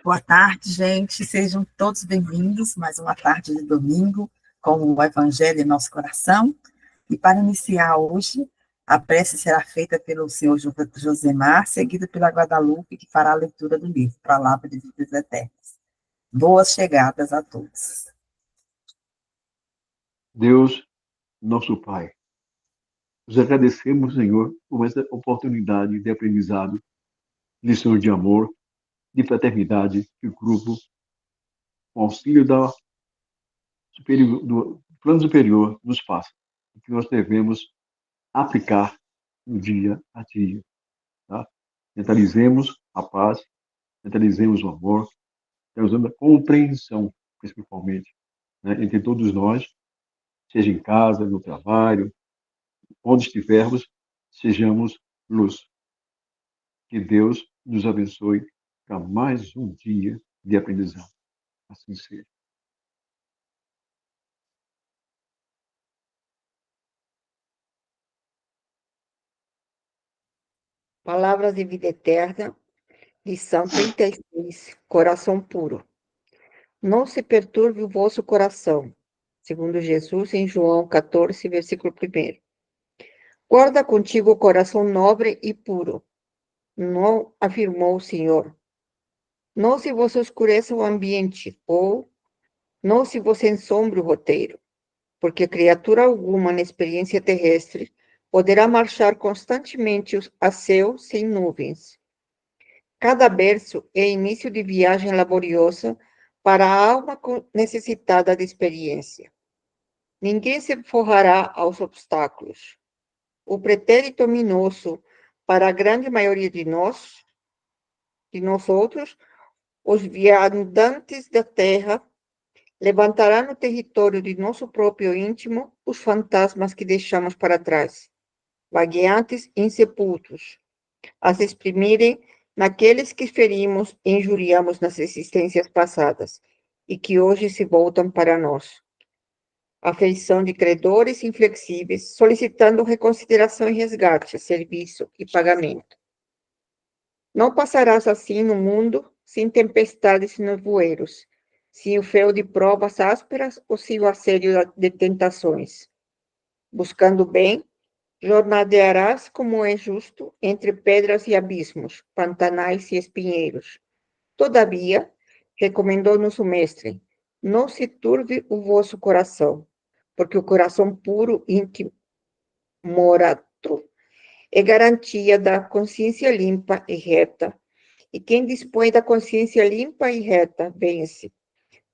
Boa tarde, gente. Sejam todos bem-vindos. Mais uma tarde de domingo, com o Evangelho em nosso coração. E para iniciar hoje, a prece será feita pelo senhor Josemar, seguida pela Guadalupe, que fará a leitura do livro, Palavra de Vidas Eternas. Boas chegadas a todos. Deus, nosso Pai, nos agradecemos, Senhor, por essa oportunidade de aprendizado, lição de amor, de fraternidade que o grupo, com auxílio do plano superior, nos passa, e que nós devemos aplicar no dia a dia. Tá? Mentalizemos a paz, mentalizemos o amor, usando a compreensão, principalmente, né, entre todos nós, seja em casa, no trabalho, onde estivermos, sejamos luz. Que Deus nos abençoe para mais um dia de aprendizado. Assim seja. Palavras de vida eterna, lição 36, coração puro. Não se perturbe o vosso coração, segundo Jesus em João 14, versículo 1. Guarda contigo o coração nobre e puro, não afirmou o Senhor. Não se vos escureça o ambiente, ou não se vos ensombre o roteiro, porque criatura alguma na experiência terrestre poderá marchar constantemente a céu sem nuvens. Cada berço é início de viagem laboriosa para a alma necessitada de experiência. Ninguém se forrará aos obstáculos. O pretérito ominoso, para a grande maioria de nós outros, os viandantes da terra, levantará no território de nosso próprio íntimo os fantasmas que deixamos para trás, vagueantes e insepultos, a se exprimirem naqueles que ferimos e injuriamos nas existências passadas e que hoje se voltam para nós. Afeição de credores inflexíveis, solicitando reconsideração e resgate, serviço e pagamento. Não passarás assim no mundo, sem tempestades e nevoeiros, sem o fel de provas ásperas ou sem o assédio de tentações. Buscando o bem, jornadearás como é justo entre pedras e abismos, pantanais e espinheiros. Todavia, recomendou-nos o Mestre, não se turve o vosso coração, porque o coração puro, íntimo, morato, é garantia da consciência limpa e reta, e quem dispõe da consciência limpa e reta vence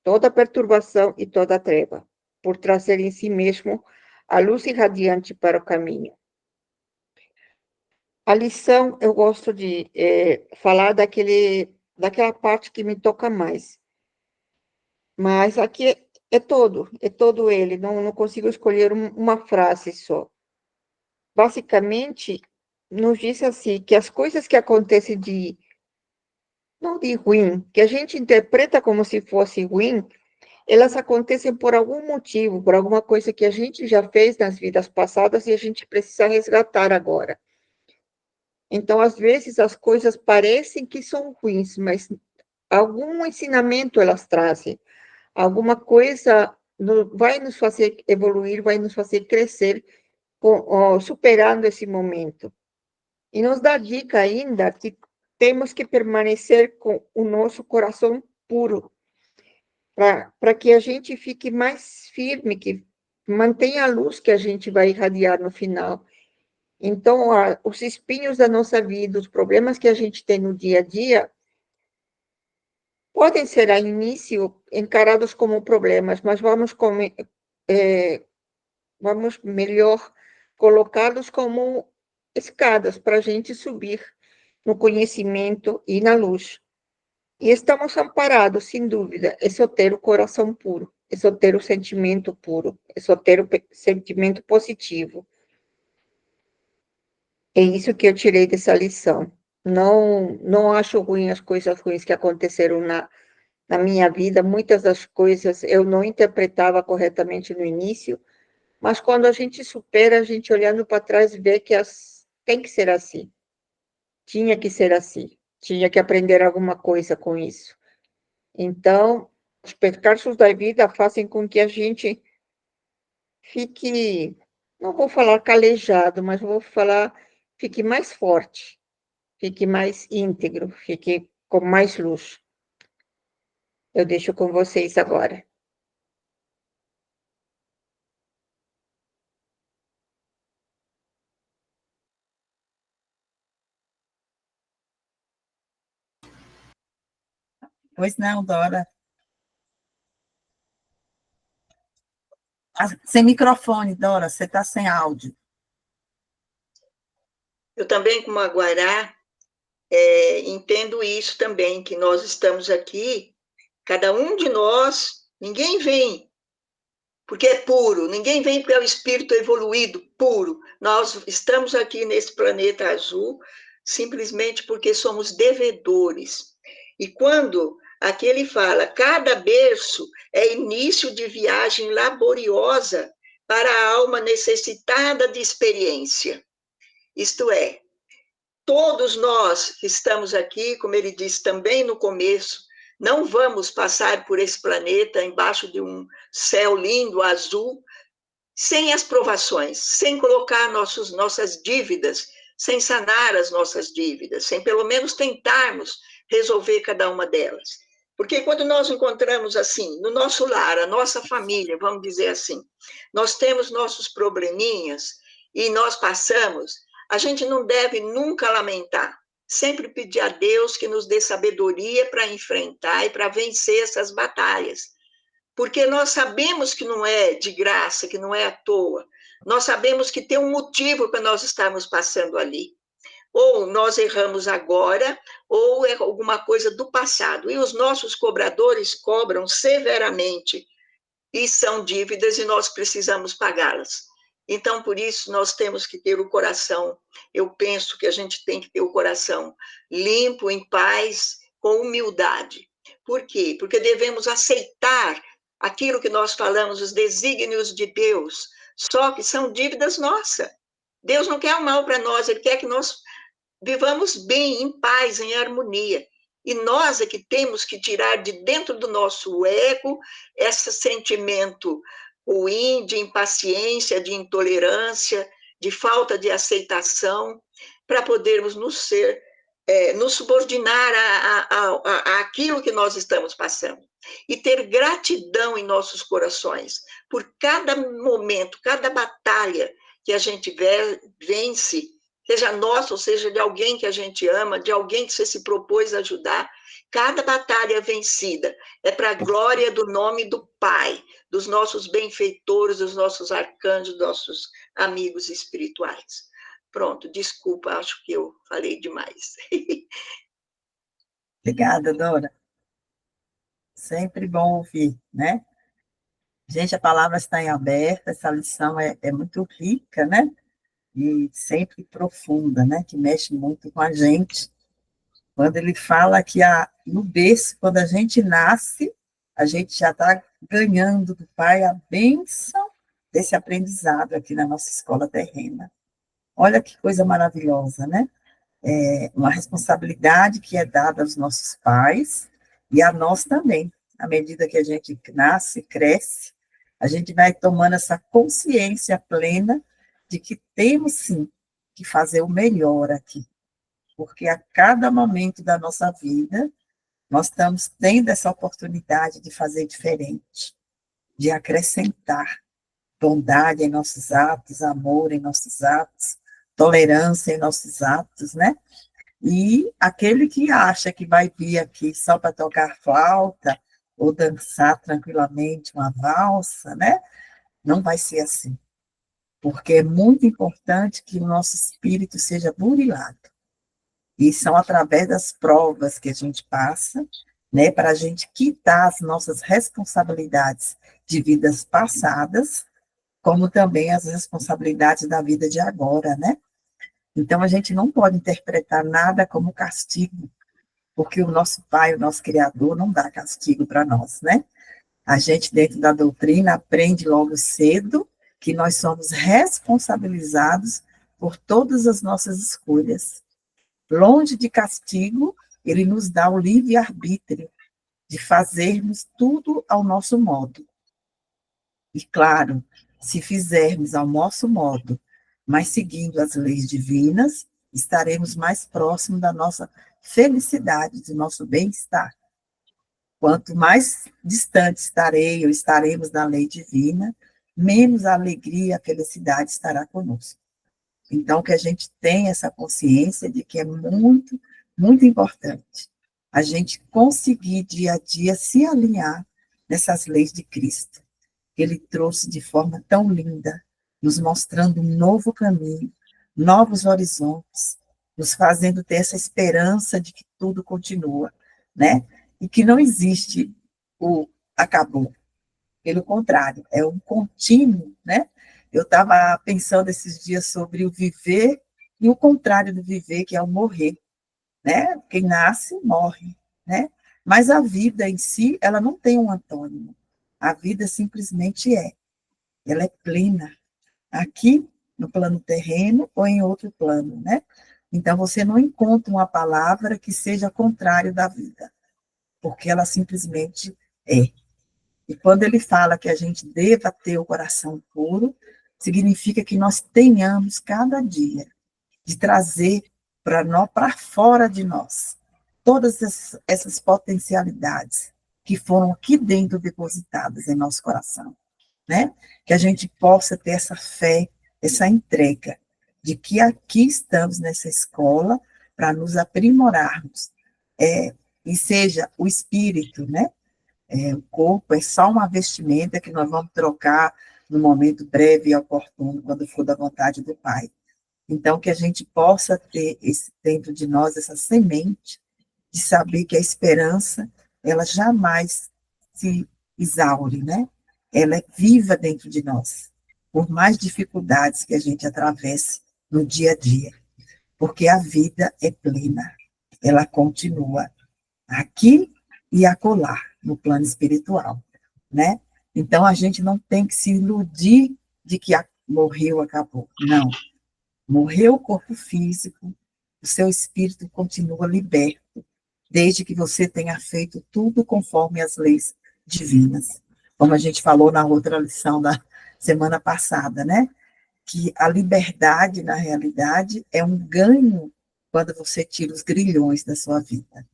toda perturbação e toda treva, por trazer em si mesmo a luz irradiante para o caminho. A lição, eu gosto de falar daquela parte que me toca mais. Mas aqui é todo ele, não consigo escolher uma frase só. Basicamente, nos diz assim, que as coisas que acontecem não de ruim, que a gente interpreta como se fosse ruim, elas acontecem por algum motivo, por alguma coisa que a gente já fez nas vidas passadas e a gente precisa resgatar agora. Então, às vezes, as coisas parecem que são ruins, mas algum ensinamento elas trazem, alguma coisa vai nos fazer evoluir, vai nos fazer crescer, superando esse momento. E nos dá dica ainda que temos que permanecer com o nosso coração puro, para que a gente fique mais firme, que mantenha a luz que a gente vai irradiar no final. Então, os espinhos da nossa vida, os problemas que a gente tem no dia a dia, podem ser, a início, encarados como problemas, mas vamos melhor colocá-los como escadas para a gente subir no conhecimento e na luz. E estamos amparados, sem dúvida, é só ter o coração puro, é só ter o sentimento puro, é só ter o sentimento positivo. É isso que eu tirei dessa lição. Não acho ruim as coisas ruins que aconteceram na minha vida. Muitas das coisas eu não interpretava corretamente no início, mas quando a gente supera, a gente olhando para trás vê que tem que ser assim. Tinha que ser assim. Tinha que aprender alguma coisa com isso. Então, os percalços da vida fazem com que a gente fique, não vou falar calejado, mas vou falar, fique mais forte, fique mais íntegro, fique com mais luz. Eu deixo com vocês agora. Pois não, Dora. Sem microfone, Dora, você está sem áudio. Eu também, como Aguará, entendo isso também, que nós estamos aqui, cada um de nós, ninguém vem porque é puro, ninguém vem porque é o espírito evoluído, puro. Nós estamos aqui nesse planeta azul simplesmente porque somos devedores. E quando aqui ele fala, cada berço é início de viagem laboriosa para a alma necessitada de experiência. Isto é, todos nós que estamos aqui, como ele disse também no começo, não vamos passar por esse planeta embaixo de um céu lindo, azul, sem as provações, sem colocar nossas dívidas, sem sanar as nossas dívidas, sem pelo menos tentarmos resolver cada uma delas. Porque quando nós encontramos assim, no nosso lar, a nossa família, vamos dizer assim, nós temos nossos probleminhas e nós passamos, a gente não deve nunca lamentar, sempre pedir a Deus que nos dê sabedoria para enfrentar e para vencer essas batalhas. Porque nós sabemos que não é de graça, que não é à toa. Nós sabemos que tem um motivo para nós estarmos passando ali. Ou nós erramos agora, ou é alguma coisa do passado. E os nossos cobradores cobram severamente, e são dívidas e nós precisamos pagá-las. Então, por isso, nós temos que ter o coração, eu penso que a gente tem que ter o coração limpo, em paz, com humildade. Por quê? Porque devemos aceitar aquilo que nós falamos, os desígnios de Deus, só que são dívidas nossas. Deus não quer o mal para nós, Ele quer que nós vivamos bem, em paz, em harmonia. E nós é que temos que tirar de dentro do nosso ego esse sentimento ruim de impaciência, de intolerância, de falta de aceitação, para podermos nos subordinar àquilo que nós estamos passando. E ter gratidão em nossos corações por cada momento, cada batalha que a gente vence, seja nossa ou seja de alguém que a gente ama, de alguém que você se propôs a ajudar. Cada batalha vencida é para a glória do nome do Pai, dos nossos benfeitores, dos nossos arcanjos, dos nossos amigos espirituais. Pronto, desculpa, acho que eu falei demais. Obrigada, Dora. Sempre bom ouvir, né? Gente, a palavra está em aberto, essa lição é muito rica, né? E sempre profunda, né? Que mexe muito com a gente. Quando ele fala que no berço, quando a gente nasce, a gente já está ganhando do Pai a bênção desse aprendizado aqui na nossa escola terrena. Olha que coisa maravilhosa, né? É uma responsabilidade que é dada aos nossos pais e a nós também. À medida que a gente nasce, cresce, a gente vai tomando essa consciência plena de que temos, sim, que fazer o melhor aqui. Porque a cada momento da nossa vida, nós estamos tendo essa oportunidade de fazer diferente, de acrescentar bondade em nossos atos, amor em nossos atos, tolerância em nossos atos, né? E aquele que acha que vai vir aqui só para tocar flauta ou dançar tranquilamente uma valsa, né? Não vai ser assim. Porque é muito importante que o nosso espírito seja burilado. E são através das provas que a gente passa, né, para a gente quitar as nossas responsabilidades de vidas passadas, como também as responsabilidades da vida de agora, né? Então, a gente não pode interpretar nada como castigo, porque o nosso Pai, o nosso Criador, não dá castigo para nós, né? A gente, dentro da doutrina, aprende logo cedo que nós somos responsabilizados por todas as nossas escolhas. Longe de castigo, ele nos dá o livre-arbítrio de fazermos tudo ao nosso modo. E, claro, se fizermos ao nosso modo, mas seguindo as leis divinas, estaremos mais próximos da nossa felicidade, do nosso bem-estar. Quanto mais distante estarei ou estaremos da lei divina, menos a alegria e a felicidade estará conosco. Então, que a gente tenha essa consciência de que é muito, muito importante a gente conseguir dia a dia se alinhar nessas leis de Cristo. Ele trouxe de forma tão linda, nos mostrando um novo caminho, novos horizontes, nos fazendo ter essa esperança de que tudo continua, né? E que não existe o acabou. Pelo contrário, é um contínuo, né? Eu estava pensando esses dias sobre o viver e o contrário do viver, que é o morrer, né? Quem nasce, morre, né? Mas a vida em si, ela não tem um antônimo. A vida simplesmente é. Ela é plena. Aqui, no plano terreno ou em outro plano, né? Então, você não encontra uma palavra que seja contrário da vida, porque ela simplesmente é. E quando ele fala que a gente deva ter o coração puro, significa que nós tenhamos cada dia de trazer para fora de nós todas essas potencialidades que foram aqui dentro depositadas em nosso coração, né? Que a gente possa ter essa fé, essa entrega de que aqui estamos nessa escola para nos aprimorarmos, e seja o espírito, né? O corpo é só uma vestimenta que nós vamos trocar no momento breve e oportuno, quando for da vontade do Pai. Então, que a gente possa ter dentro de nós essa semente de saber que a esperança, ela jamais se exaure, né? Ela é viva dentro de nós, por mais dificuldades que a gente atravesse no dia a dia, porque a vida é plena, ela continua aqui e acolá, no plano espiritual, né? Então, a gente não tem que se iludir de que morreu, acabou. Não. Morreu o corpo físico, o seu espírito continua liberto, desde que você tenha feito tudo conforme as leis divinas. Como a gente falou na outra lição da semana passada, né? Que a liberdade, na realidade, é um ganho quando você tira os grilhões da sua vida.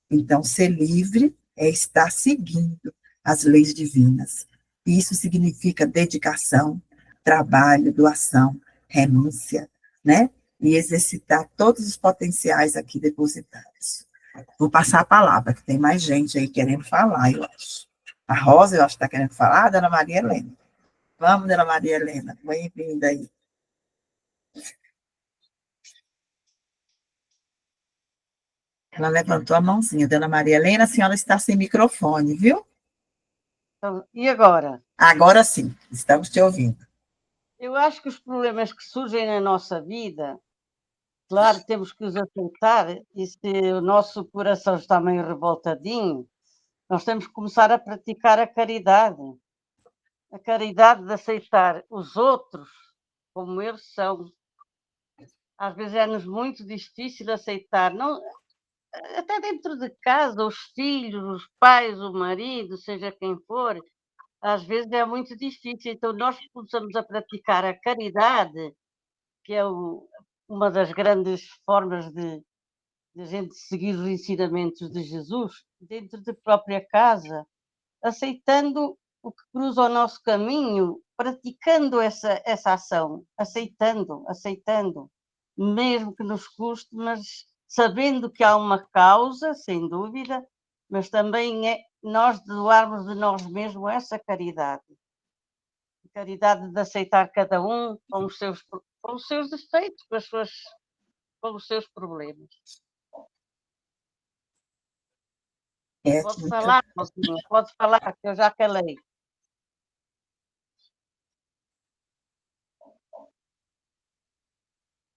Então, ser livre é estar seguindo as leis divinas. E isso significa dedicação, trabalho, doação, renúncia, né? E exercitar todos os potenciais aqui depositados. Vou passar a palavra, que tem mais gente aí querendo falar, eu acho. A Rosa, eu acho que está querendo falar, a Dona Maria Helena. Vamos, Dona Maria Helena, bem-vinda aí. Ela levantou a mãozinha. Dona Maria Helena, a senhora está sem microfone, viu? Então, e agora? Agora sim, estamos te ouvindo. Eu acho que os problemas que surgem na nossa vida, claro, temos que os aceitar, e se o nosso coração está meio revoltadinho, nós temos que começar a praticar a caridade. A caridade de aceitar os outros como eles são. Às vezes é-nos muito difícil aceitar, não, até dentro de casa, os filhos, os pais, o marido, seja quem for, às vezes é muito difícil. Então, nós começamos a praticar a caridade, que é uma das grandes formas de a gente seguir os ensinamentos de Jesus, dentro da própria casa, aceitando o que cruza o nosso caminho, praticando essa ação, aceitando, mesmo que nos custe, mas sabendo que há uma causa, sem dúvida, mas também é nós doarmos de nós mesmos essa caridade. A caridade de aceitar cada um com os seus defeitos, com os seus problemas. Pode Muito... falar, Rosinha, pode falar, que eu já calei.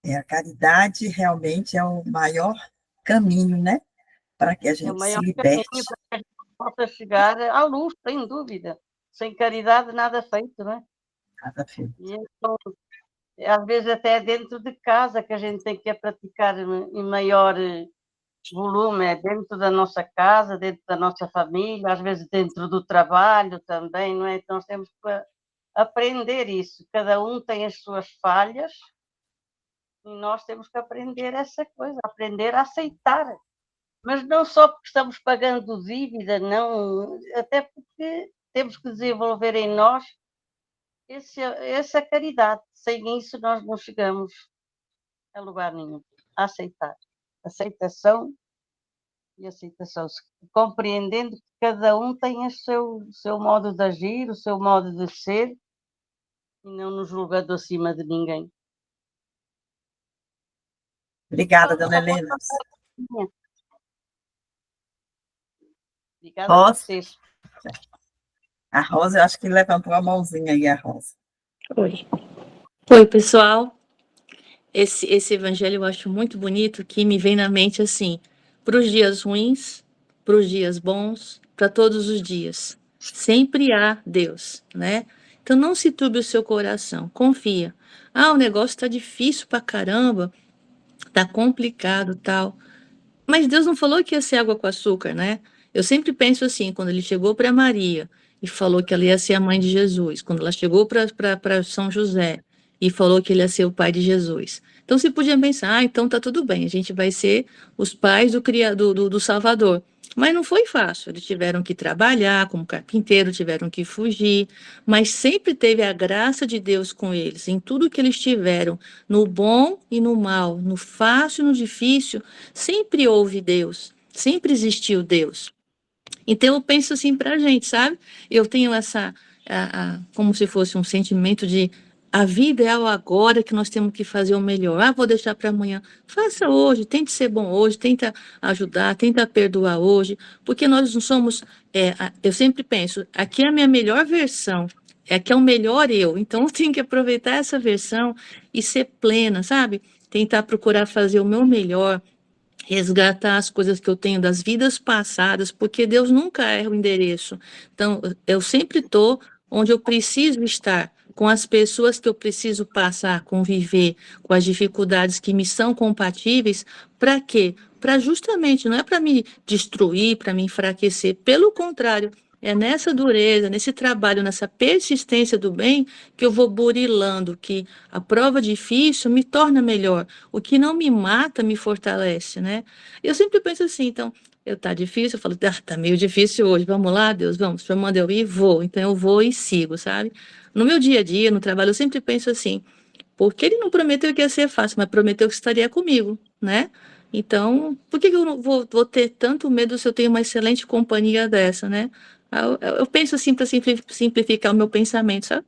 A caridade realmente é o maior caminho, né? Para que a gente É o maior se liberte. caminho para que a gente possa chegar à luz, sem dúvida. Sem caridade, nada feito, não é? Nada feito. E então, às vezes até dentro de casa que a gente tem que praticar em maior volume, é dentro da nossa casa, dentro da nossa família, às vezes dentro do trabalho também, não é? Nós temos que aprender isso. Cada um tem as suas falhas e nós temos que aprender essa coisa, aprender a aceitar. Mas não só porque estamos pagando dívida, não, até porque temos que desenvolver em nós essa caridade. Sem isso nós não chegamos a lugar nenhum. A aceitar. Aceitação e aceitação. Compreendendo que cada um tem o seu modo de agir, o seu modo de ser, e não nos julgando acima de ninguém. Obrigada, dona Helena. Obrigada a Rosa, vocês. a Rosa, eu acho que levantou a mãozinha aí, a Rosa. Oi, pessoal. Esse evangelho eu acho muito bonito, que me vem na mente assim, para os dias ruins, para os dias bons, para todos os dias. Sempre há Deus, né? Então não se turbe o seu coração, confia. Ah, o negócio está difícil pra caramba, tá complicado, tal. Mas Deus não falou que ia ser água com açúcar, né? Eu sempre penso assim, quando ele chegou para Maria e falou que ela ia ser a mãe de Jesus, quando ela chegou para São José e falou que ele ia ser o pai de Jesus. Então você podia pensar, ah, então tá tudo bem, a gente vai ser os pais do Salvador. Mas não foi fácil, eles tiveram que trabalhar como carpinteiro, tiveram que fugir, mas sempre teve a graça de Deus com eles, em tudo que eles tiveram, no bom e no mal, no fácil e no difícil, sempre houve Deus, sempre existiu Deus. Então eu penso assim para a gente, sabe? Eu tenho como se fosse um sentimento de a vida é o agora que nós temos que fazer o melhor. Ah, vou deixar para amanhã. Faça hoje, tente ser bom hoje, tenta ajudar, tenta perdoar hoje, porque nós não somos. Eu sempre penso, aqui é a minha melhor versão. Aqui é o melhor eu. Então eu tenho que aproveitar essa versão e ser plena, sabe? Tentar procurar fazer o meu melhor, resgatar as coisas que eu tenho das vidas passadas, porque Deus nunca erra o endereço. Então, eu sempre estou onde eu preciso estar, com as pessoas que eu preciso passar, conviver, com as dificuldades que me são compatíveis, para quê? Para justamente, não é para me destruir, para me enfraquecer, pelo contrário, é nessa dureza, nesse trabalho, nessa persistência do bem, que eu vou burilando, que a prova difícil me torna melhor. O que não me mata me fortalece, né? Eu sempre penso assim, então, tá difícil, eu falo, tá meio difícil hoje, vamos lá, Deus, vamos, o Senhor manda eu ir, vou. Então eu vou e sigo, sabe? No meu dia a dia, no trabalho, eu sempre penso assim, porque ele não prometeu que ia ser fácil, mas prometeu que estaria comigo, né? Então, por que eu não vou ter tanto medo se eu tenho uma excelente companhia dessa, né? Eu penso assim para simplificar o meu pensamento, sabe?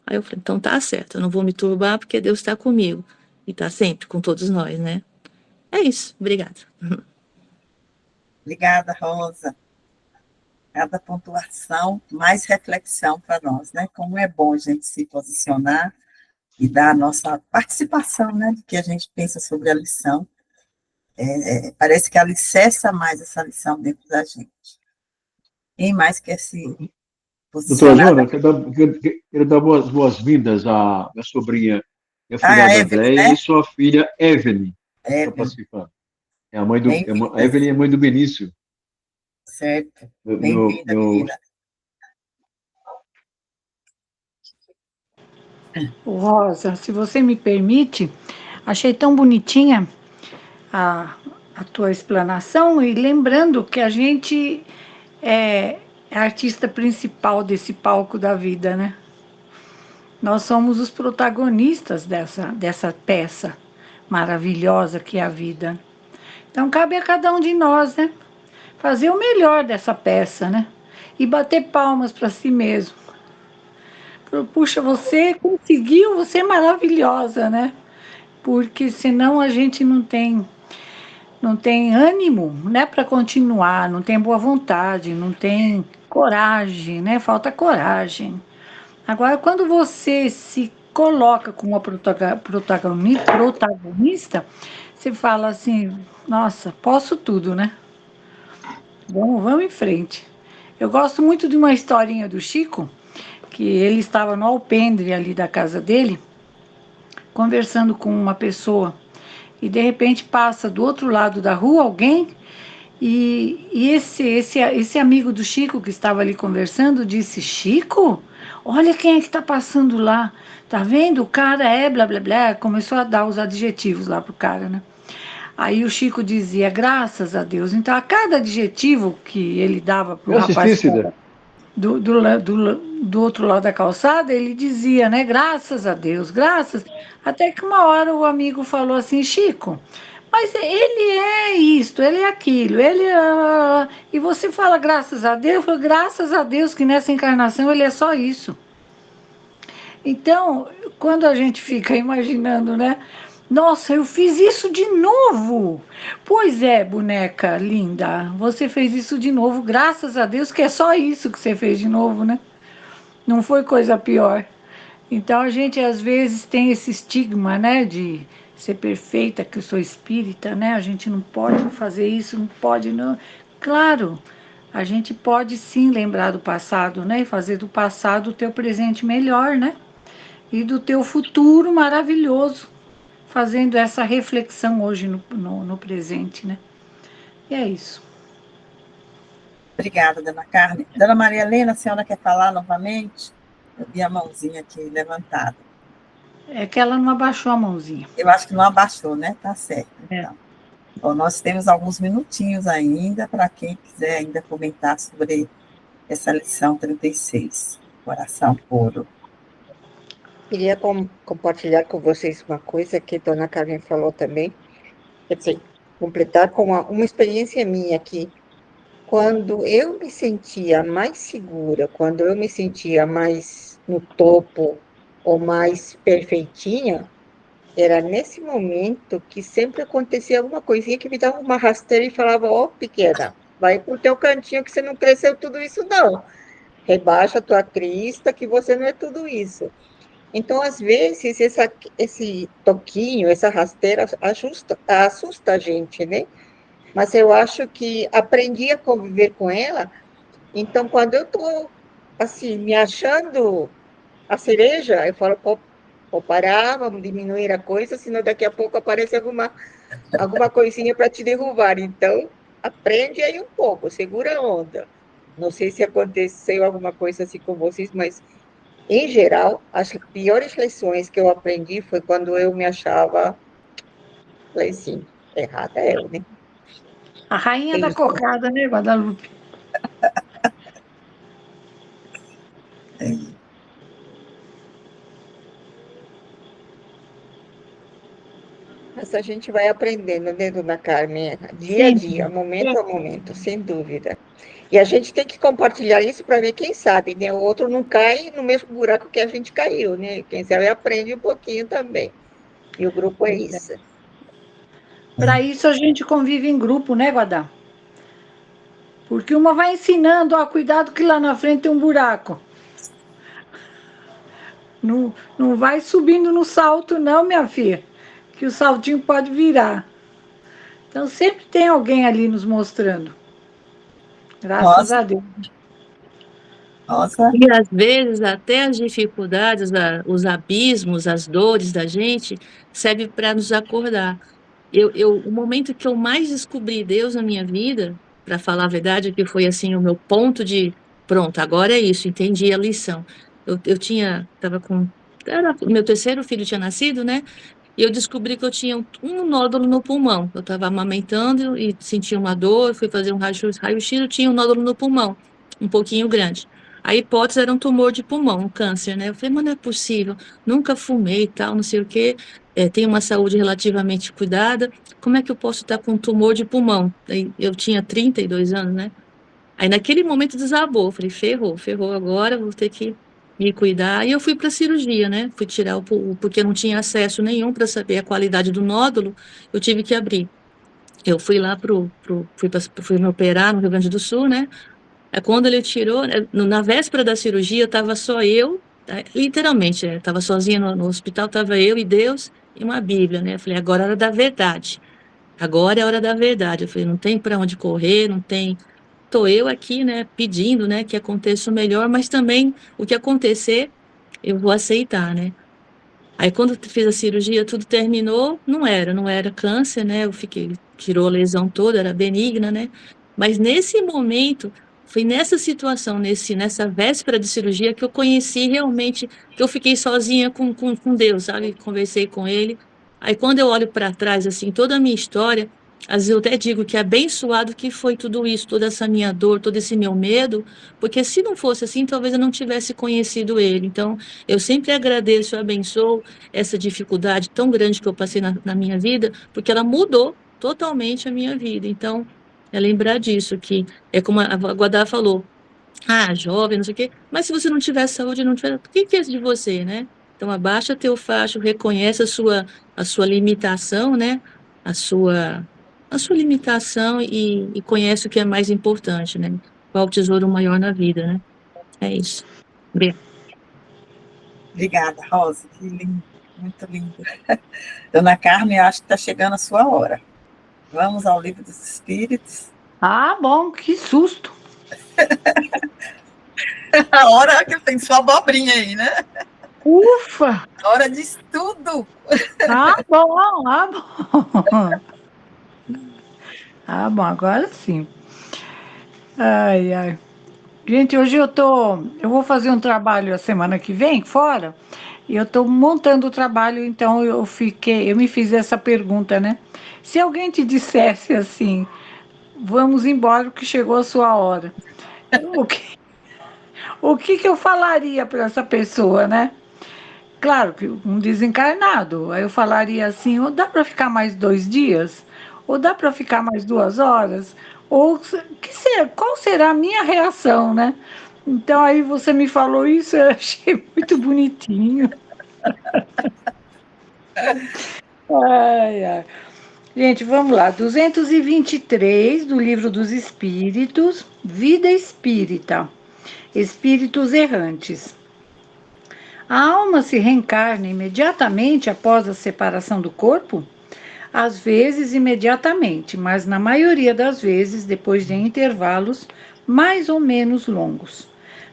Aí eu falei, então tá certo, eu não vou me turbar porque Deus está comigo. E está sempre com todos nós, né? É isso, obrigada. Obrigada, Rosa. Cada pontuação, mais reflexão para nós, né? Como é bom a gente se posicionar e dar a nossa participação, né? Do que a gente pensa sobre a lição. Parece que alicerça mais essa lição dentro da gente. Quem mais quer se Doutora posicionar? Joana, quero dar boas-vindas à minha sobrinha, minha filha Evelyn, Andréia né? e sua filha Evelyn, que está Evelyn, participando. A bem-vinda. Evelyn é mãe do Benício. Certo. Meu, Bem-vinda, menina. Rosa, se você me permite, achei tão bonitinha a, a tua explanação e lembrando que a gente é a artista principal desse palco da vida, né? Nós somos os protagonistas dessa peça maravilhosa que é a vida. Então cabe a cada um de nós, né? Fazer o melhor dessa peça, né? E bater palmas para si mesmo. Puxa, você conseguiu, você é maravilhosa, né? Porque senão a gente não tem ânimo, né, para continuar, não tem boa vontade, não tem coragem, né? Falta coragem. Agora, quando você se coloca como uma protagonista, você fala assim, nossa, posso tudo, né? Vamos em frente. Eu gosto muito de uma historinha do Chico, que ele estava no alpendre ali da casa dele, conversando com uma pessoa. e de repente passa do outro lado da rua alguém, e esse amigo do Chico que estava ali conversando disse: Chico, olha quem é que está passando lá, tá vendo? O cara é blá blá blá, começou a dar os adjetivos lá pro cara, né? Aí o Chico dizia, graças a Deus. Então, a cada adjetivo que ele dava para o Eu rapaz assisti, Cida. do outro lado da calçada, ele dizia, né? Graças a Deus, graças. Até que uma hora o amigo falou assim, Chico, mas ele é isto, ele é aquilo, ele é... E você fala graças a Deus? Eu falo, graças a Deus que nessa encarnação ele é só isso. Então, quando a gente fica imaginando, né? Nossa, eu fiz isso de novo. Pois é, boneca linda, você fez isso de novo, graças a Deus que é só isso que você fez de novo, né? Não foi coisa pior. Então a gente às vezes tem esse estigma, né, de ser perfeita, que eu sou espírita, né? A gente não pode fazer isso, não pode não. Claro, a gente pode sim lembrar do passado, né? E fazer do passado o teu presente melhor, né? E do teu futuro maravilhoso, fazendo essa reflexão hoje no presente, né? E é isso. Obrigada, dona Carmen. Dona Maria Helena, a senhora quer falar novamente? Eu vi a mãozinha aqui levantada. É que ela não abaixou a mãozinha. Eu acho que não abaixou, né? Tá certo. É. Então. Bom, nós temos alguns minutinhos ainda para quem quiser ainda comentar sobre essa lição 36, Coração Puro. Queria compartilhar com vocês uma coisa que a dona Carmen falou também, quer dizer, completar com uma experiência minha aqui. Quando eu me sentia mais segura, quando eu me sentia mais no topo ou mais perfeitinha, era nesse momento que sempre acontecia alguma coisinha que me dava uma rasteira e falava, ó, pequena, vai pro teu cantinho que você não cresceu tudo isso, não. Rebaixa a tua crista que você não é tudo isso. Então, às vezes, esse toquinho, essa rasteira assusta a gente, né? Mas eu acho que aprendi a conviver com ela. Então, quando eu estou, assim, me achando a cereja, eu falo, vou parar, vamos diminuir a coisa, senão daqui a pouco aparece alguma coisinha para te derrubar. Então, aprende aí um pouco, segura a onda. Não sei se aconteceu alguma coisa assim com vocês, mas, em geral, as piores lições que eu aprendi foi quando eu me achava, falei assim, errada eu, né? A rainha da cocada, né, Guadalupe? Mas a gente vai aprendendo, né, dona Carmen? Dia a dia, momento a momento, sem dúvida. E a gente tem que compartilhar isso para ver quem sabe, né? O outro não cai no mesmo buraco que a gente caiu, né? Quem sabe aprende um pouquinho também. E o grupo é isso. Para isso a gente convive em grupo, né, Guadá? Porque uma vai ensinando, ó, cuidado que lá na frente tem um buraco. Não, não vai subindo no salto, não, minha filha, que o saltinho pode virar. Então sempre tem alguém ali nos mostrando. Graças a Deus. Nossa. E às vezes até as dificuldades, os abismos, as dores da gente, serve para nos acordar. O momento que eu mais descobri Deus na minha vida, para falar a verdade, que foi assim o meu ponto de, pronto, agora é isso, entendi a lição. Estava com, o meu terceiro filho tinha nascido, né? E eu descobri que eu tinha um nódulo no pulmão. Eu estava amamentando e sentia uma dor, fui fazer um raio-x, eu tinha um nódulo no pulmão, um pouquinho grande. A hipótese era um tumor de pulmão, um câncer, né? Eu falei, mas não é possível, nunca fumei e tal, não sei o quê, tenho uma saúde relativamente cuidada, como é que eu posso estar com um tumor de pulmão? Eu tinha 32 anos, né? Aí naquele momento desabou, eu falei, ferrou agora, vou ter que me cuidar. E eu fui para a cirurgia, né? Fui tirar porque eu não tinha acesso nenhum para saber a qualidade do nódulo, eu tive que abrir. Eu fui lá fui me operar no Rio Grande do Sul, né? Quando ele tirou, na véspera da cirurgia, estava só eu, literalmente, estava sozinha no hospital, estava eu e Deus e uma Bíblia, né? Eu falei, agora é a hora da verdade. Agora é a hora da verdade. Eu falei, não tem para onde correr, não tem. Estou eu aqui, né, pedindo, né, que aconteça o melhor, mas também o que acontecer, eu vou aceitar, né? Aí quando fiz a cirurgia, tudo terminou, não era câncer, né? Tirou a lesão toda, era benigna, né? Mas nesse momento, foi nessa situação, nessa véspera de cirurgia, que eu conheci realmente, que eu fiquei sozinha com Deus, sabe? Conversei com Ele. Aí quando eu olho para trás, assim, toda a minha história, às vezes eu até digo que é abençoado que foi tudo isso, toda essa minha dor, todo esse meu medo, porque se não fosse assim, talvez eu não tivesse conhecido Ele. Então, eu sempre agradeço e abençoo essa dificuldade tão grande que eu passei na minha vida, porque ela mudou totalmente a minha vida. Então, é lembrar disso, que é como a Guadá falou, jovem, não sei o quê, mas se você não tiver saúde, não tiver, o que é isso de você, né? Então, abaixa teu facho, reconhece a sua limitação, né? A sua, a sua limitação e conhece o que é mais importante, né? Qual o tesouro maior na vida, né? É isso. Bem, Obrigada, Rosa, que lindo, muito lindo. Dona Carmen, eu acho que está chegando a sua hora. Vamos ao Livro dos Espíritos. Ah, bom, que susto. A hora que tem sua abobrinha aí, né? Ufa! A hora de estudo. Ah, bom, ah, bom. Ah, bom, agora sim. Ai, ai. Gente, hoje eu vou fazer um trabalho a semana que vem, fora, e eu estou montando o trabalho, então eu me fiz essa pergunta, né? Se alguém te dissesse assim, vamos embora que chegou a sua hora, o que, o que que eu falaria para essa pessoa, né? Claro que um desencarnado, aí eu falaria assim, ou dá para ficar mais 2 dias? Ou dá para ficar mais 2 horas? Qual será a minha reação, né? Então aí você me falou isso, eu achei muito bonitinho. Ai, ai. Gente, vamos lá. 223 do Livro dos Espíritos, Vida Espírita, Espíritos Errantes. A alma se reencarna imediatamente após a separação do corpo? Às vezes imediatamente, mas na maioria das vezes depois de intervalos mais ou menos longos.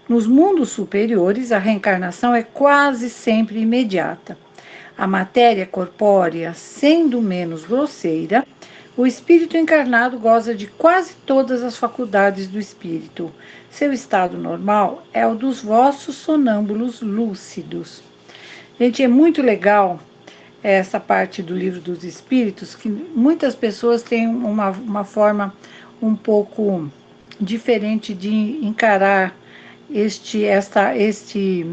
Nos mundos superiores, a reencarnação é quase sempre imediata. A matéria corpórea sendo menos grosseira, o espírito encarnado goza de quase todas as faculdades do espírito. Seu estado normal é o dos vossos sonâmbulos lúcidos. Gente, é muito legal essa parte do Livro dos Espíritos, que muitas pessoas têm uma forma um pouco diferente de encarar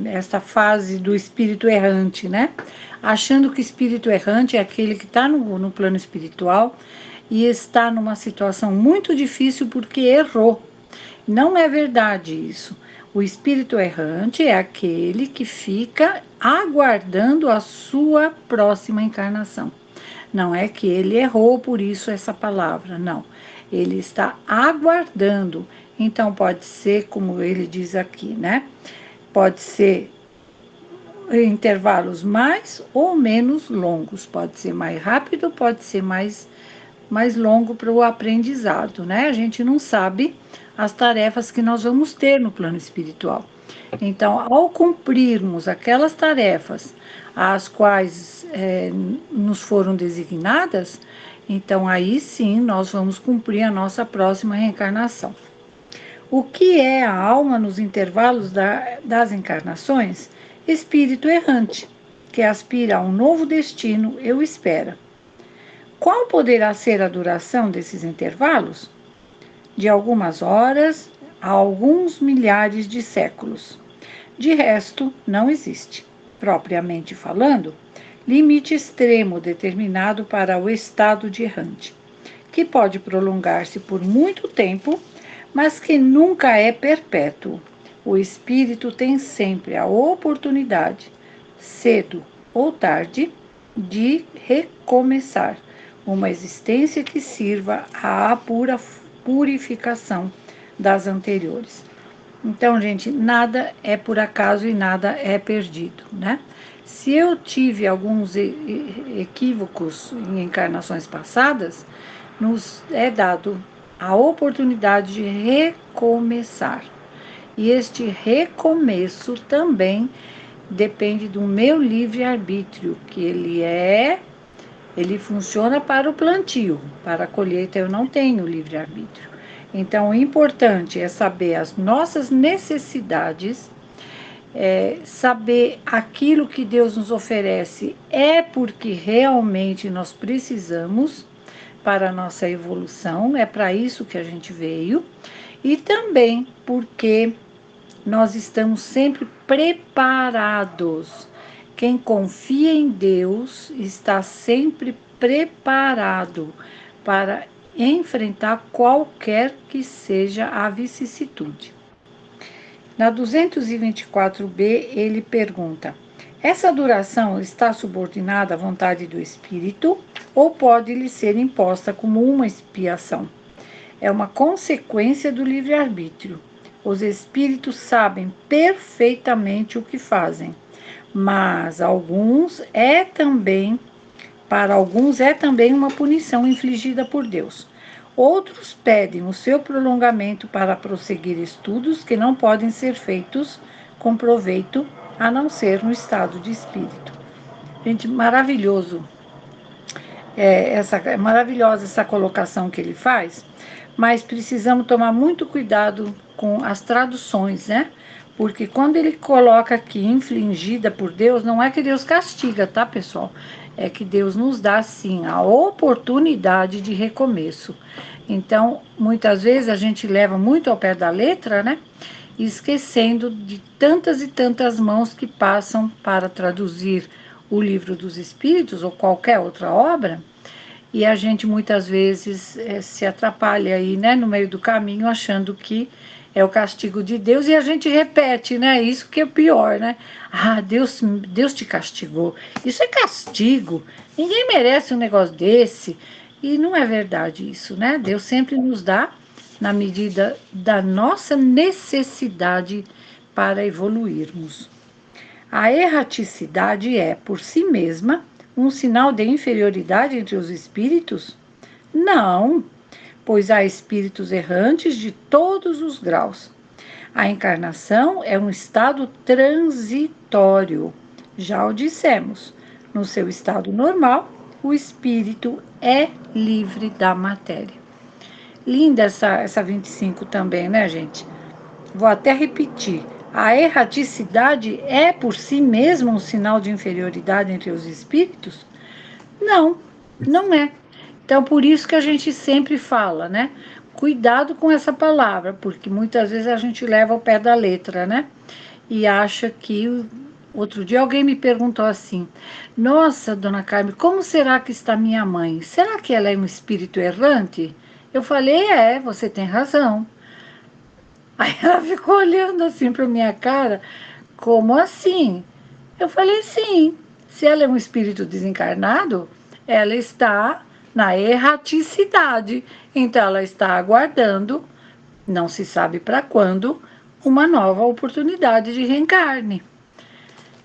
esta fase do espírito errante, né? Achando que o espírito errante é aquele que está no plano espiritual e está numa situação muito difícil porque errou. Não é verdade isso. O espírito errante é aquele que fica aguardando a sua próxima encarnação. Não é que ele errou, por isso essa palavra, não. Ele está aguardando. Então pode ser, como ele diz aqui, né? Pode ser intervalos mais ou menos longos. Pode ser mais rápido, pode ser mais longo para o aprendizado, né? A gente não sabe as tarefas que nós vamos ter no plano espiritual. Então, ao cumprirmos aquelas tarefas as quais nos foram designadas, então aí sim nós vamos cumprir a nossa próxima reencarnação. O que é a alma nos intervalos das encarnações? Espírito errante, que aspira a um novo destino, eu espero. Qual poderá ser a duração desses intervalos? De algumas horas a alguns milhares de séculos. De resto, não existe, propriamente falando, limite extremo determinado para o estado de errante, que pode prolongar-se por muito tempo, mas que nunca é perpétuo. O espírito tem sempre a oportunidade, cedo ou tarde, de recomeçar uma existência que sirva à pura purificação das anteriores. Então, gente, nada é por acaso e nada é perdido, né? Se eu tive alguns equívocos em encarnações passadas, nos é dado a oportunidade de recomeçar. E este recomeço também depende do meu livre-arbítrio, que ele funciona para o plantio, para a colheita eu não tenho livre-arbítrio. Então, o importante é saber as nossas necessidades, saber aquilo que Deus nos oferece é porque realmente nós precisamos para a nossa evolução, é para isso que a gente veio, e também porque nós estamos sempre preparados. Quem confia em Deus está sempre preparado para enfrentar qualquer que seja a vicissitude. Na 224b, ele pergunta: essa duração está subordinada à vontade do Espírito ou pode lhe ser imposta como uma expiação? É uma consequência do livre-arbítrio. Os espíritos sabem perfeitamente o que fazem, mas para alguns é também uma punição infligida por Deus. Outros pedem o seu prolongamento para prosseguir estudos que não podem ser feitos com proveito, a não ser no estado de espírito. Gente, maravilhoso. É maravilhosa essa colocação que ele faz, mas precisamos tomar muito cuidado com as traduções, né? Porque quando ele coloca aqui infligida por Deus, não é que Deus castiga, tá, pessoal? É que Deus nos dá, sim, a oportunidade de recomeço. Então, muitas vezes a gente leva muito ao pé da letra, né? Esquecendo de tantas e tantas mãos que passam para traduzir o Livro dos Espíritos ou qualquer outra obra, e a gente muitas vezes se atrapalha aí, né, no meio do caminho, achando que é o castigo de Deus, e a gente repete, né, isso que é pior, né, Deus te castigou, isso é castigo, ninguém merece um negócio desse, e não é verdade isso, né, Deus sempre nos dá na medida da nossa necessidade para evoluirmos. A erraticidade é, por si mesma, um sinal de inferioridade entre os espíritos? Não, pois há espíritos errantes de todos os graus. A encarnação é um estado transitório. Já o dissemos, no seu estado normal, o espírito é livre da matéria. Linda essa 25 também, né, gente? Vou até repetir. A erraticidade é por si mesma um sinal de inferioridade entre os espíritos? Não, não é. Então, por isso que a gente sempre fala, né? Cuidado com essa palavra, porque muitas vezes a gente leva ao pé da letra, né? E acha que... Outro dia alguém me perguntou assim: nossa, dona Carmen, como será que está minha mãe? Será que ela é um espírito errante? Eu falei, você tem razão. Aí ela ficou olhando assim para minha cara, como assim? Eu falei, sim, se ela é um espírito desencarnado, ela está na erraticidade. Então ela está aguardando, não se sabe para quando, uma nova oportunidade de reencarne.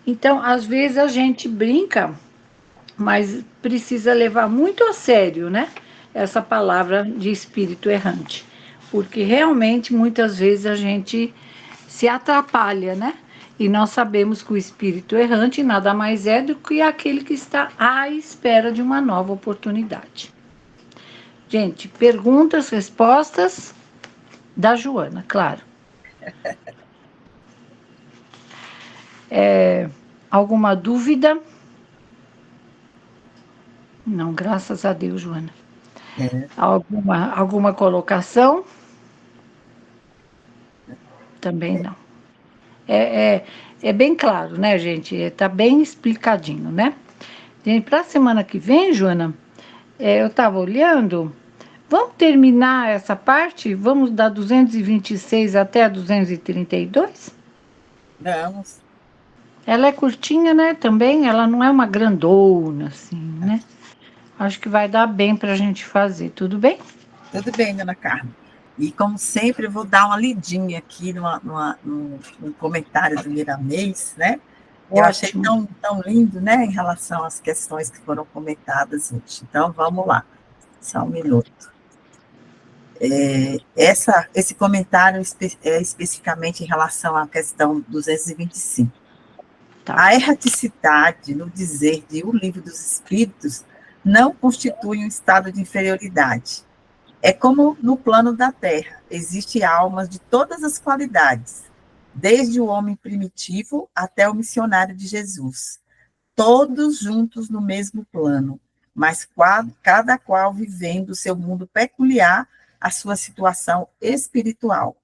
Então, às vezes a gente brinca, mas precisa levar muito a sério, né? Essa palavra de espírito errante. Porque realmente, muitas vezes, a gente se atrapalha, né? E nós sabemos que o espírito errante nada mais é do que aquele que está à espera de uma nova oportunidade. Gente, perguntas, respostas da Joana, claro. Alguma dúvida? Não, graças a Deus, Joana. Alguma colocação? Também não. É bem claro, né, gente? Está bem explicadinho, né? Para a semana que vem, Joana, eu estava olhando, vamos terminar essa parte? Vamos da 226 até a 232? Vamos. Ela é curtinha, né, também, ela não é uma grandona, assim, né? Acho que vai dar bem para a gente fazer, tudo bem? Tudo bem, dona Carmen. E, como sempre, eu vou dar uma lidinha aqui num comentário do Miramês, né? Eu achei tão lindo, né, em relação às questões que foram comentadas hoje. Então, vamos lá. Só um minuto. Esse comentário é especificamente em relação à questão 225. Tá. A erraticidade no dizer de O Livro dos Espíritos não constitui um estado de inferioridade. É como no plano da Terra, existem almas de todas as qualidades, desde o homem primitivo até o missionário de Jesus, todos juntos no mesmo plano, mas cada qual vivendo o seu mundo peculiar, a sua situação espiritual.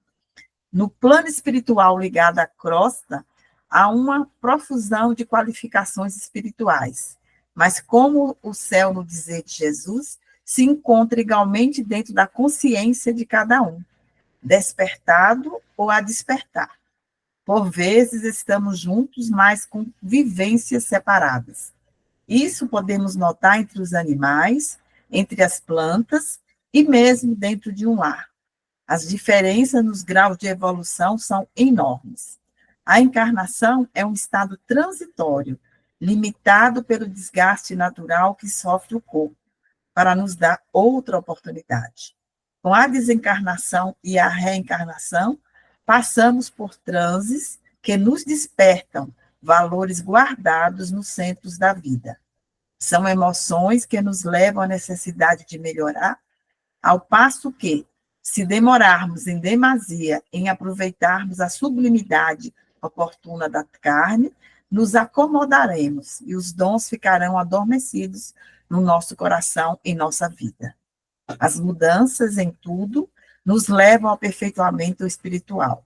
No plano espiritual ligado à crosta, há uma profusão de qualificações espirituais, mas como o céu, no dizer de Jesus, se encontra igualmente dentro da consciência de cada um, despertado ou a despertar. Por vezes estamos juntos, mas com vivências separadas. Isso podemos notar entre os animais, entre as plantas e mesmo dentro de um lar. As diferenças nos graus de evolução são enormes. A encarnação é um estado transitório, limitado pelo desgaste natural que sofre o corpo, para nos dar outra oportunidade. Com a desencarnação e a reencarnação, passamos por transes que nos despertam valores guardados nos centros da vida. São emoções que nos levam à necessidade de melhorar, ao passo que, se demorarmos em demasia em aproveitarmos a sublimidade oportuna da carne, nos acomodaremos e os dons ficarão adormecidos no nosso coração, em nossa vida. As mudanças em tudo nos levam ao aperfeiçoamento espiritual.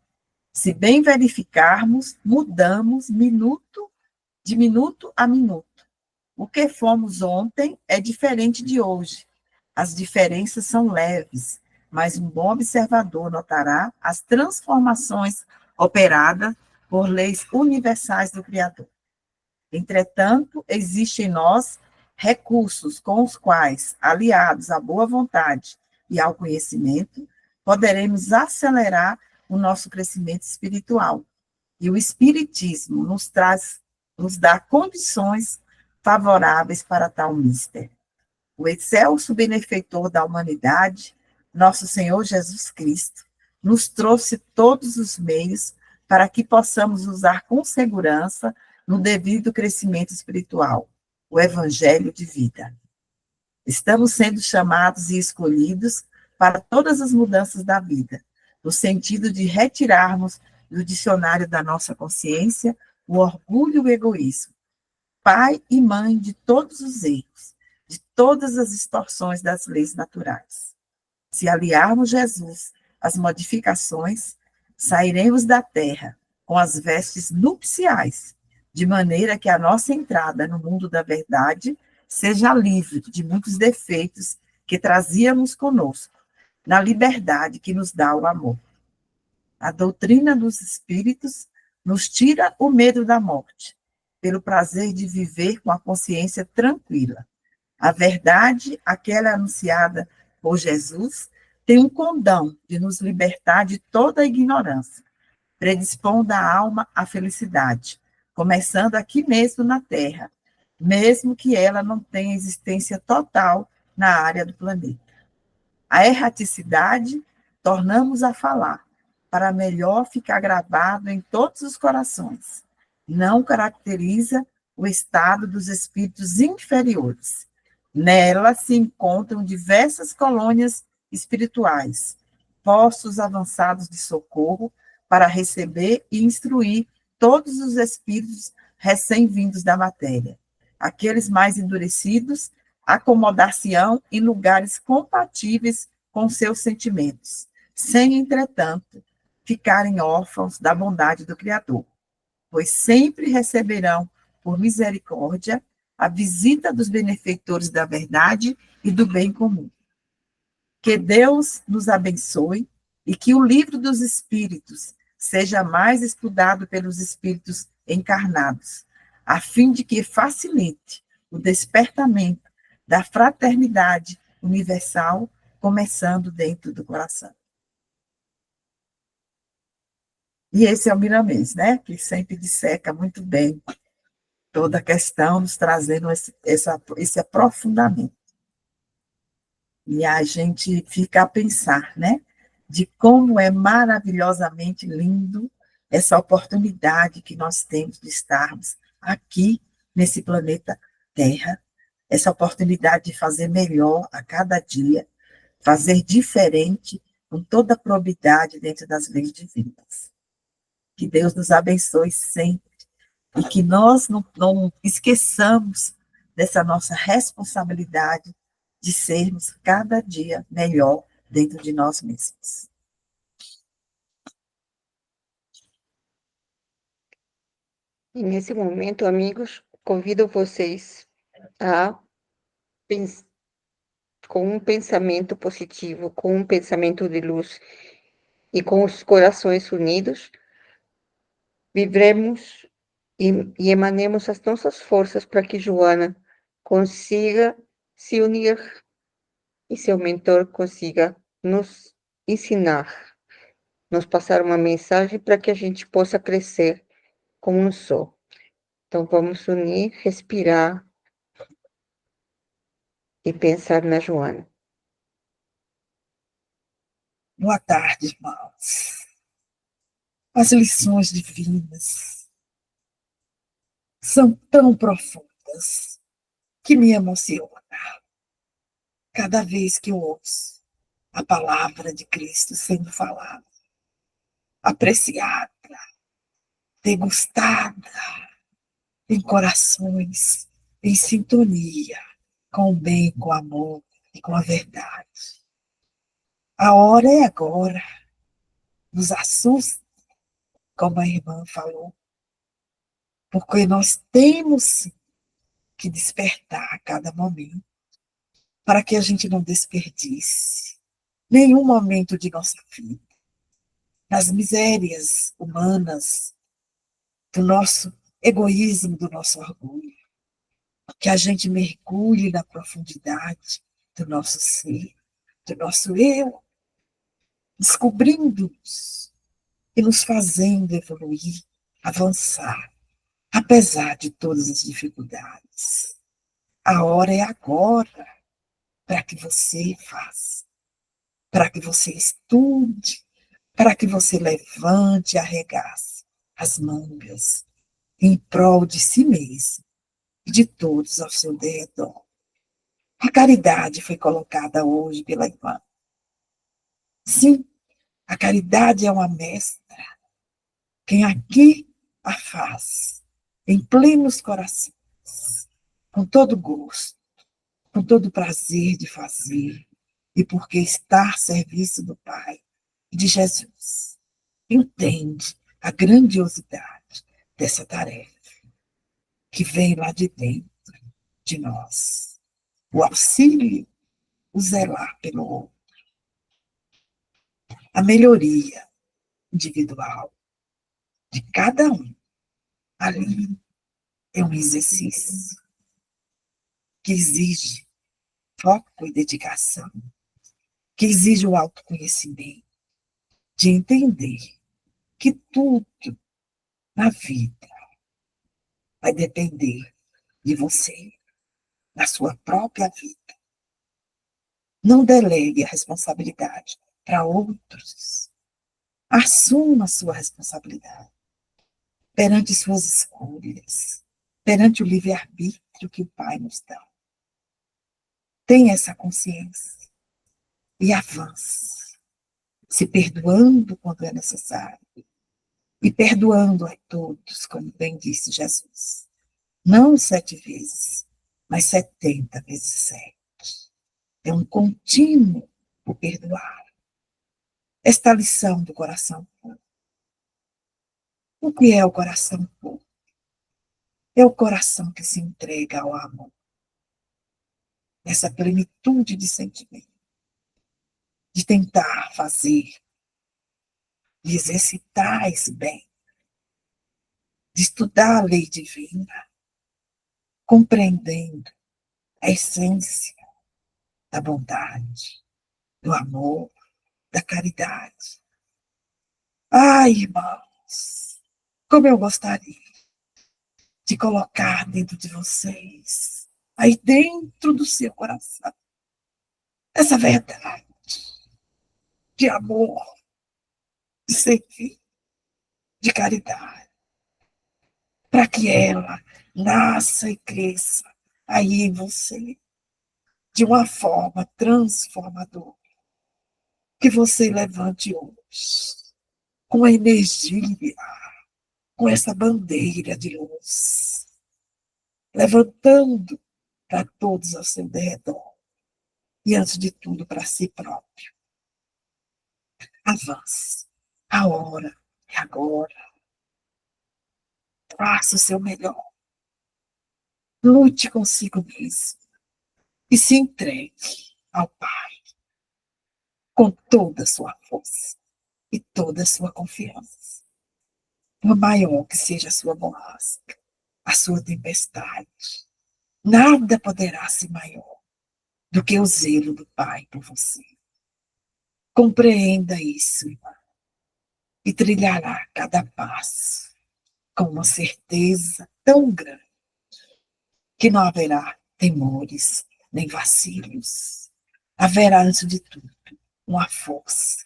Se bem verificarmos, mudamos de minuto a minuto. O que fomos ontem é diferente de hoje. As diferenças são leves, mas um bom observador notará as transformações operadas por leis universais do Criador. Entretanto, existem em nós recursos com os quais, aliados à boa vontade e ao conhecimento, poderemos acelerar o nosso crescimento espiritual. E o Espiritismo nos dá condições favoráveis para tal mister. O excelso benefeitor da humanidade, nosso Senhor Jesus Cristo, nos trouxe todos os meios para que possamos usar com segurança no devido crescimento espiritual, o Evangelho de vida. Estamos sendo chamados e escolhidos para todas as mudanças da vida, no sentido de retirarmos do dicionário da nossa consciência o orgulho e o egoísmo, pai e mãe de todos os erros, de todas as distorções das leis naturais. Se aliarmos Jesus às modificações, sairemos da terra com as vestes nupciais, de maneira que a nossa entrada no mundo da verdade seja livre de muitos defeitos que trazíamos conosco, na liberdade que nos dá o amor. A doutrina dos espíritos nos tira o medo da morte, pelo prazer de viver com a consciência tranquila. A verdade, aquela anunciada por Jesus, tem um condão de nos libertar de toda a ignorância, predispondo a alma à felicidade, começando aqui mesmo na Terra, mesmo que ela não tenha existência total na área do planeta. A erraticidade, tornamos a falar, para melhor ficar gravado em todos os corações. Não caracteriza o estado dos espíritos inferiores. Nela se encontram diversas colônias espirituais, postos avançados de socorro para receber e instruir todos os espíritos recém-vindos da matéria. Aqueles mais endurecidos acomodar-se-ão em lugares compatíveis com seus sentimentos, sem, entretanto, ficarem órfãos da bondade do Criador, pois sempre receberão, por misericórdia, a visita dos benfeitores da verdade e do bem comum. Que Deus nos abençoe e que o livro dos Espíritos seja mais estudado pelos espíritos encarnados, a fim de que facilite o despertamento da fraternidade universal, começando dentro do coração. E esse é o Miramês, né? Que sempre disseca muito bem toda a questão, nos trazendo esse aprofundamento. E a gente fica a pensar, né? De como é maravilhosamente lindo essa oportunidade que nós temos de estarmos aqui nesse planeta Terra, essa oportunidade de fazer melhor a cada dia, fazer diferente, com toda a probidade dentro das leis divinas. Que Deus nos abençoe sempre e que nós não esqueçamos dessa nossa responsabilidade de sermos cada dia melhor dentro de nós mesmos. E nesse momento, amigos, convido vocês a com um pensamento positivo, com um pensamento de luz e com os corações unidos, vibremos e emanemos as nossas forças para que Joana consiga se unir e seu mentor consiga nos ensinar, nos passar uma mensagem para que a gente possa crescer como um só. Então, vamos unir, respirar e pensar na Joana. Boa tarde, irmãos. As lições divinas são tão profundas que me emocionam cada vez que eu ouço a palavra de Cristo sendo falada, apreciada, degustada em corações em sintonia com o bem, com o amor e com a verdade. A hora é agora. Nos assusta, como a irmã falou, porque nós temos que despertar a cada momento para que a gente não desperdice nenhum momento de nossa vida. Nas misérias humanas, do nosso egoísmo, do nosso orgulho, que a gente mergulhe na profundidade do nosso ser, do nosso eu, descobrindo-nos e nos fazendo evoluir, avançar, apesar de todas as dificuldades. A hora é agora para que você faça, para que você estude, para que você levante e arregace as mangas em prol de si mesmo e de todos ao seu derredor. A caridade foi colocada hoje pela irmã. Sim, a caridade é uma mestra. Quem aqui a faz, em plenos corações, com todo gosto, com todo prazer de fazer, e porque está a serviço do Pai e de Jesus, entende a grandiosidade dessa tarefa que vem lá de dentro de nós. O auxílio, o zelar pelo outro, a melhoria individual de cada um. Ali é um exercício que exige foco e dedicação, que exige o autoconhecimento, de entender que tudo na vida vai depender de você, da sua própria vida. Não delegue a responsabilidade para outros. Assuma a sua responsabilidade perante suas escolhas, perante o livre-arbítrio que o Pai nos dá. Tenha essa consciência e avance, se perdoando quando é necessário e perdoando a todos, como bem disse Jesus. Não 7 vezes, mas 70 vezes 7. É um contínuo o perdoar. Esta lição do coração puro. O que é o coração puro? É o coração que se entrega ao amor. Essa plenitude de sentimento. De tentar fazer, de exercitar esse bem, de estudar a lei divina, compreendendo a essência da bondade, do amor, da caridade. Ai, irmãos, como eu gostaria de colocar dentro de vocês, aí dentro do seu coração, essa verdade de amor, de servir, de caridade. para que ela nasça e cresça aí em você, de uma forma transformadora, que você levante hoje, com a energia, com essa bandeira de luz, levantando para todos ao seu redor, e antes de tudo para si próprio. Avance. A hora é agora. Faça o seu melhor. Lute consigo mesmo e se entregue ao Pai com toda a sua força e toda a sua confiança. Por maior que seja a sua borrasca, a sua tempestade, nada poderá ser maior do que o zelo do Pai por você. Compreenda isso, irmã, e trilhará cada passo com uma certeza tão grande que não haverá temores nem vacilos. Haverá, antes de tudo, uma força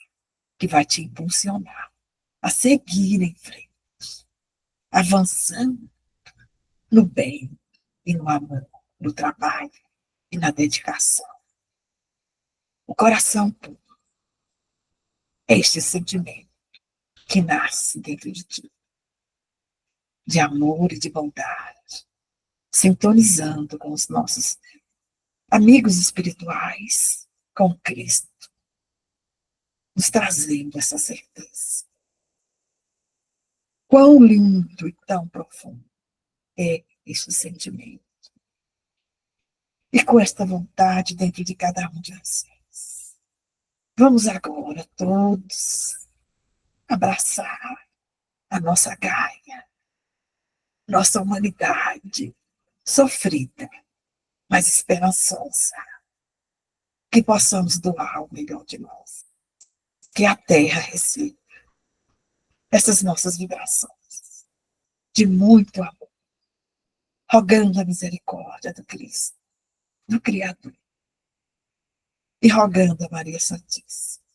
que vai te impulsionar a seguir em frente, avançando no bem e no amor, no trabalho e na dedicação. O coração puro é este sentimento que nasce dentro de ti, de amor e de bondade, sintonizando com os nossos amigos espirituais, com Cristo, nos trazendo essa certeza. Quão lindo e tão profundo é este sentimento. E com esta vontade dentro de cada um de vocês, vamos agora todos abraçar a nossa Gaia, nossa humanidade sofrida, mas esperançosa. Que possamos doar o melhor de nós. Que a Terra receba essas nossas vibrações de muito amor, rogando a misericórdia do Cristo, do Criador, e rogando a Maria Santíssima,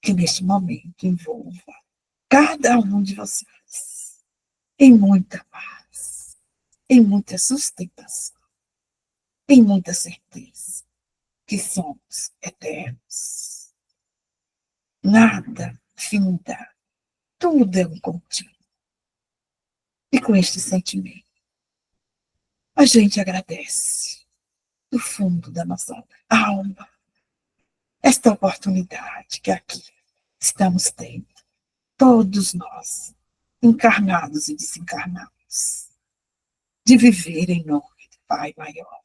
que neste momento envolva cada um de vocês em muita paz, em muita sustentação, em muita certeza que somos eternos. Nada finda, tudo é um contínuo. E com este sentimento, a gente agradece do fundo da nossa alma esta oportunidade que aqui estamos tendo, todos nós, encarnados e desencarnados, de viver em nome do Pai Maior,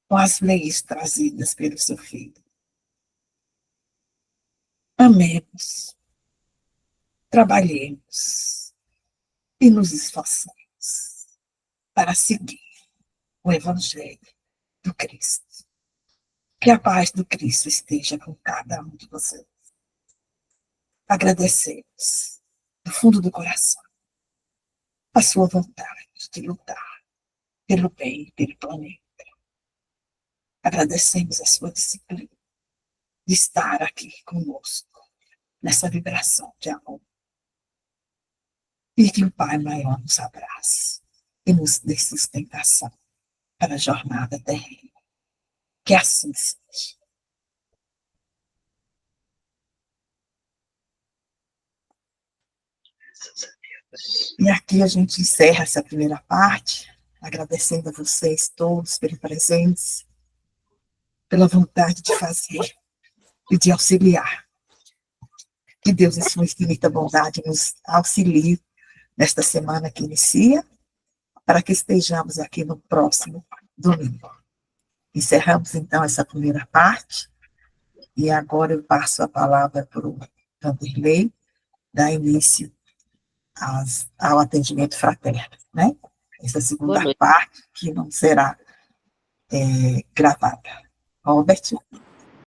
com as leis trazidas pelo seu Filho. Amemos, trabalhemos e nos esforcemos para seguir o Evangelho do Cristo. Que a paz do Cristo esteja com cada um de vocês. Agradecemos, do fundo do coração, a sua vontade de lutar pelo bem e pelo planeta. Agradecemos a sua disciplina de estar aqui conosco, nessa vibração de amor. E que o Pai Maior nos abrace e nos dê sustentação para a jornada terrena. Que assim seja. E aqui a gente encerra essa primeira parte, agradecendo a vocês todos pela presença, pela vontade de fazer e de auxiliar. Que Deus, em sua infinita bondade, nos auxilie nesta semana que inicia, para que estejamos aqui no próximo domingo. Encerramos, então, essa primeira parte, e agora eu passo a palavra para o Vanderlei, dar início ao atendimento fraterno, né? Essa segunda parte, que não será gravada. Robert?